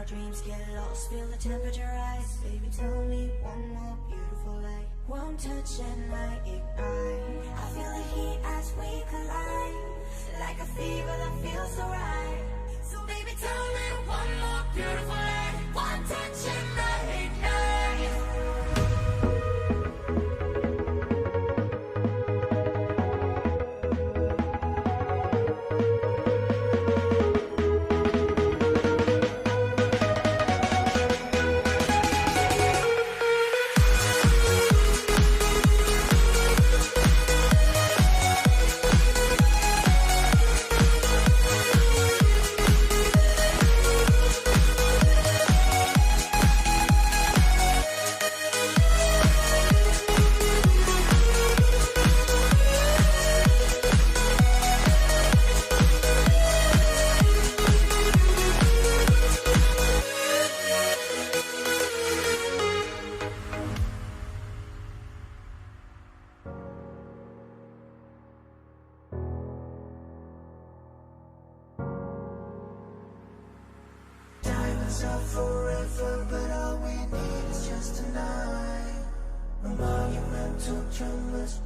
dreams get lost, feel the temperature rise. Baby, tell me one more beautiful light. One touch and I ignite. I feel the heat as we collide, like a fever that feels so right. So baby, tell me one more beautiful light. One touch and I ignite. Are forever, but all we need is just tonight. No monumental tremors.